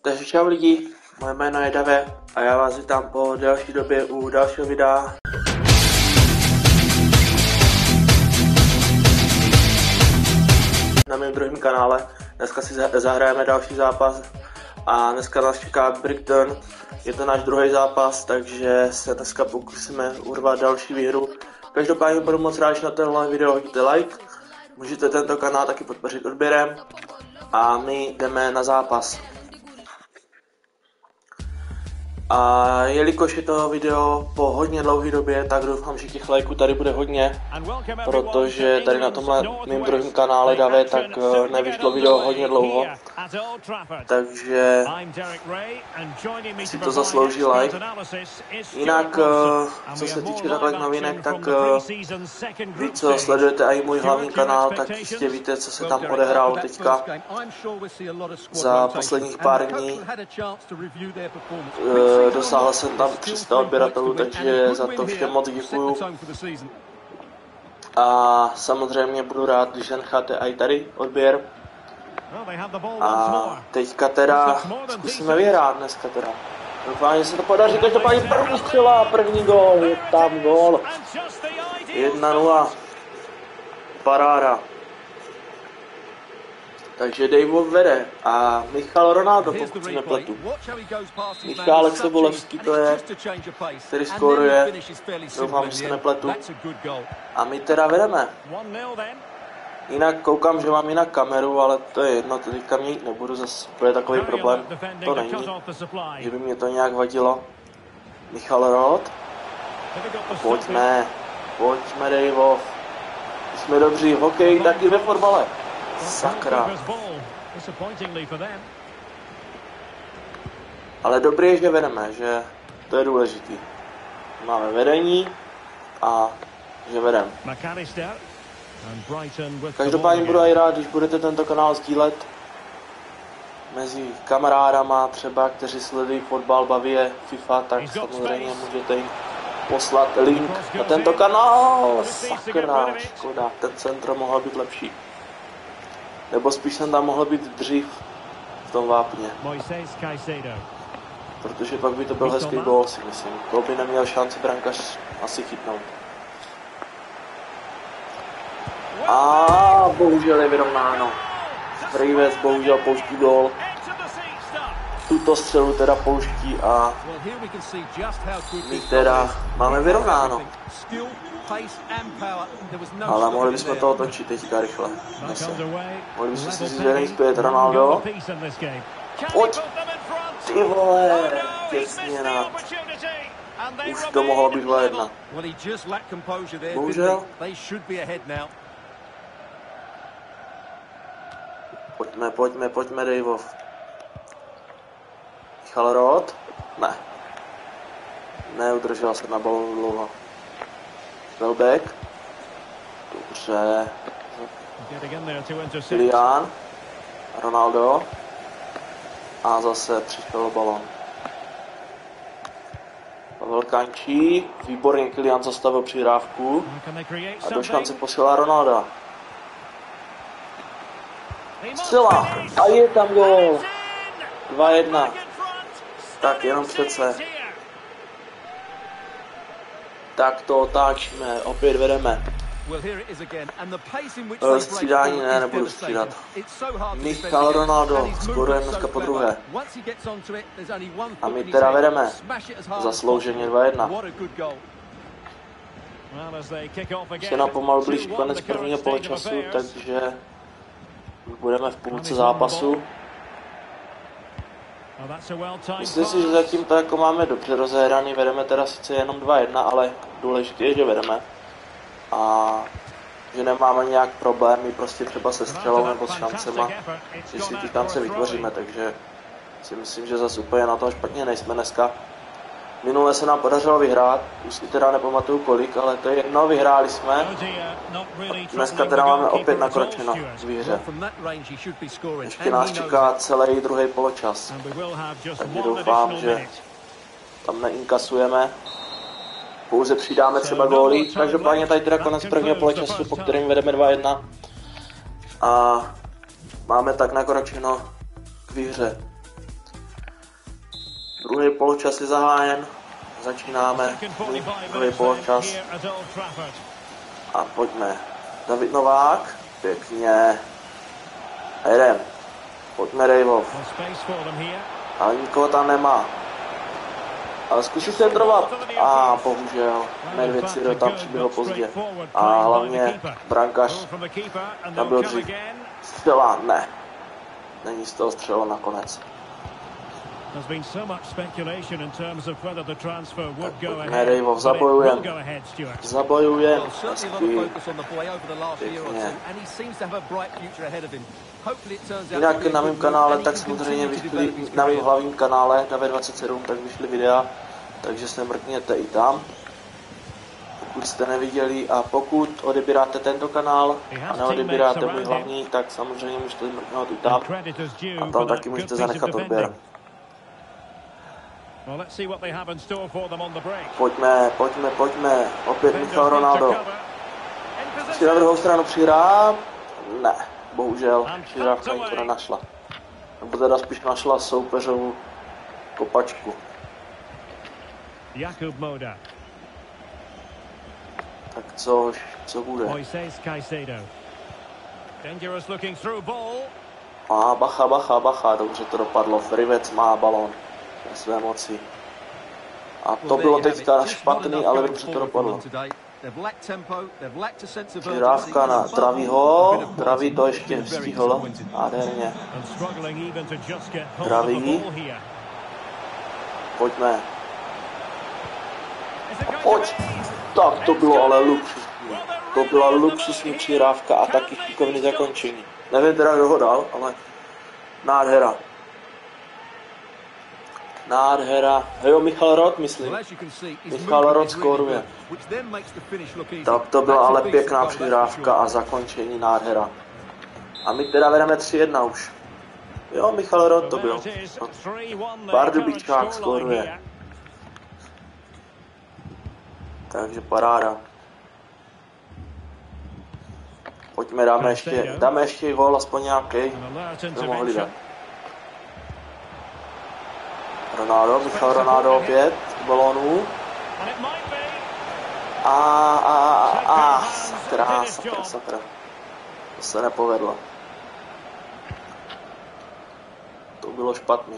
Takže čau lidi, moje jméno je Dave a já vás vítám po další době u dalšího videa. Na mém druhém kanále. Dneska si zahrajeme další zápas a dneska nás čeká Brighton. Je to náš druhý zápas, takže se dneska pokusíme urvat další výhru. Každopádně budu moc rád, že na tohle video hodíte like. Můžete tento kanál taky podpořit odběrem a my jdeme na zápas. A jelikož je to video po hodně dlouhé době, tak doufám, že těch lajků tady bude hodně, protože tady na tomhle mým druhém kanále Dave tak nevyšlo video hodně dlouho, takže si to zaslouží like. Jinak, co se týče takhle novinek, tak vy, co sledujete i můj hlavní kanál, tak jistě víte, co se tam odehrálo teďka za posledních pár dní. Dosáhl jsem tam 300 odběratelů, takže za to všem moc děkuju. A samozřejmě budu rád, když necháte i tady odběr. A teďka teda zkusíme vyhrát dneska teda. Doufám, že se to podaří, každopádně první střela, první gól, je tam gól. 1-0. Paráda. Takže Dave vede a Michal Ronaldo, pokud se nepletu. Michálek Sobolevský to je, který skóruje, doufám, že se nepletu. A my teda vedeme. Jinak koukám, že mám jinak kameru, ale to je jedno, to teďka měnit nebudu, zase to je takový problém, to není, že by mě to nějak vadilo. Michal Rod. Pojďme Dave. Jsme dobří v hokeji, tak i ve fotbale. Sakra. Ale dobrý je, že vedeme, že to je důležitý. Máme vedení a že vedeme. Každopádně budu i rád, když budete tento kanál sdílet mezi kamarádama třeba, kteří sledují fotbal, baví je FIFA, tak samozřejmě můžete jim poslat link na tento kanál. Sakra, škoda, ten centrum mohl být lepší. Nebo spíš jsem tam mohl být dřív v tom vápně. Protože pak by to byl hezký gól, si myslím. To by neměl šanci brankář asi chytnout. A bohužel je vyrovnáno. Rivers bohužel pouští gól. Tuto střelu teda pouští a my teda máme vyrovnáno. Ale mohli bychom to otočit teďka rychle. Mohli bychom si zvěděný zpět Ronaldo. Pojď! Ty vole! Těsně na... Už to mohlo být 2-1. Bohužel. Pojďme Daveov. Michal Rod? Ne. Neudržel se na balonu dlouho. Welbeck. Dobře. Kylian. Ronaldo. A zase přišel balon. Pavel Kančí. Výborně Kylian zastavil přihrávku. A do šance posílá Ronalda. Střela. A je tam gól. 2-1. Tak jenom přece. Tak to otáčíme, opět vedeme. Střídání ne, nebudu střídat. Michal Ronaldo skóruje dneska po druhé. A my teda vedeme. Zaslouženě 2-1. Se nám pomalu blíží konec prvního poločasu, takže budeme v půlce zápasu. Myslím si, že zatím to jako máme dobře rozehraný, vedeme teda sice jenom 2-1, ale důležité je, že vedeme. A že nemáme nějak problémy prostě třeba se střelou nebo s šancema, že si ty šance vytvoříme, takže si myslím, že zase úplně na tom špatně nejsme dneska. Minule se nám podařilo vyhrát, už si teda nepamatuju kolik, ale to je jedno, vyhráli jsme. Dneska teda máme opět nakročeno v výhře. Ještě nás čeká celý druhý poločas. Takže doufám, že tam neinkasujeme. Pouze přidáme třeba góly. Každopádně tady teda konec prvního poločasu, po kterém vedeme 2-1. A máme tak nakročeno k výhře. Druhý poločas je zahájen. Začínáme druhý poločas. A pojďme. David Novák. Pěkně. A jdem. Pojďme Rejvov. Ale nikoho tam nemá. Ale zkusí centrovat. A bohužel. Nedvěd si tam přiběhl pozdě. A hlavně brankář tam byl dřív. Střela, ne. Není z toho střelo nakonec. Rejvov, zabojujem. Zabojujem. Pěkně. Jinak na mém kanále, tak samozřejmě vyšly, na mém hlavním kanále, na V27, tak vyšly videa, takže se mrkněte i tam. Pokud jste neviděli a pokud odebíráte tento kanál a neodebíráte můj hlavní, tak samozřejmě můžete mrknout i tam. A tam taky můžete zanechat odběr. Pojďme, pojďme, pojďme. Opět Michal Ronaldo. Si na druhou stranu přihrá. Ne, bohužel přihrávka nikdo nenašla. Nebo teda spíš našla soupeřovou kopačku. Tak co bude? A bacha, bacha, bacha, dobře to dopadlo. Rivec má balón na své moci. A to bylo teďka špatný, ale dobře to dopadlo. Přihrávka na Dravího. Draví to ještě stihl. Nádherně. Draví. Pojďme. Pojď. Tak to bylo ale luxusní. To byla luxusní přihrávka a taky šikovný zakončení. Nevím teda, kdo ho dal, ale nádhera. Nádhera. Jo, Michal Roth, myslím. Michal Roth skóruje. Tak to byla ale pěkná přihrávka a zakončení nádhera. A my teda vedeme 3-1 už. Jo, Michal Roth to byl. Pardubičák skóruje. Takže paráda. Pojďme, dáme ještě gól, aspoň nějaký. To mohli dát. Ronaldo, Michal Ronaldo opět z balónu. Sakra. To se nepovedlo. To bylo špatný.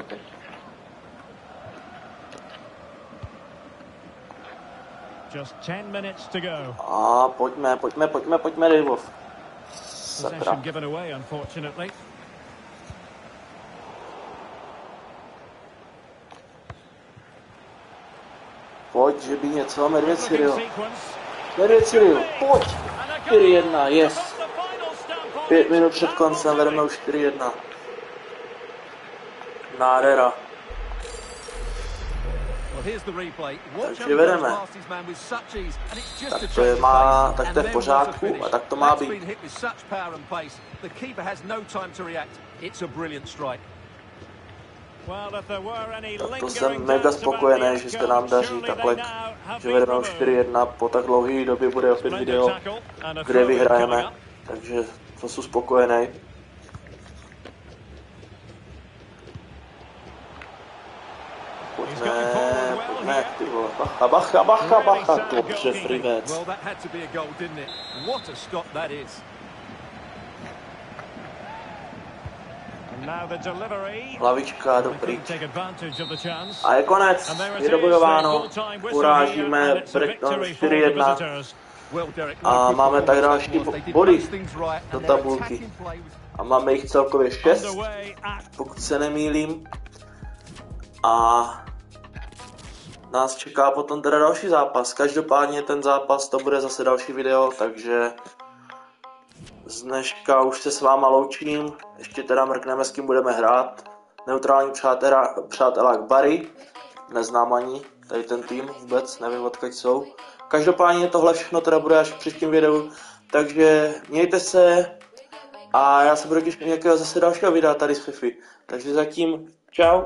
A pojďme, Rejvov. Sakra. Pojď, že by něco, Medvěd Cyril. Medvěd Cyril, pojď! 4-1, yes. 5 minut před koncem, vedeme už 4-1. Nádhera. Takže vedeme. Tak to je v pořádku a tak to má být. To jsem mega spokojený, že se nám daří takhle, že vedeme už 4-1, po tak dlouhé době bude opět video, kde vyhrajeme, takže to jsem spokojený. Pojďme, ty vole, bacha, dobře, Frivec. Hlavička, dobrý. A je konec, je dobojováno, urážíme Brighton 4-1 a máme tak další body do tabulky. A máme jich celkově 6, pokud se nemýlím. A nás čeká potom teda další zápas. Každopádně ten zápas, to bude zase další video, takže z dneška už se s váma loučím. Ještě teda mrkneme, s kým budeme hrát. Neutrální přátelák Bari. Neznám ani tady ten tým vůbec, nevím odkud jsou. Každopádně tohle všechno teda bude až v příštím videu. Takže mějte se a já se budu těšit nějakého zase dalšího videa tady z FIFA. Takže zatím čau.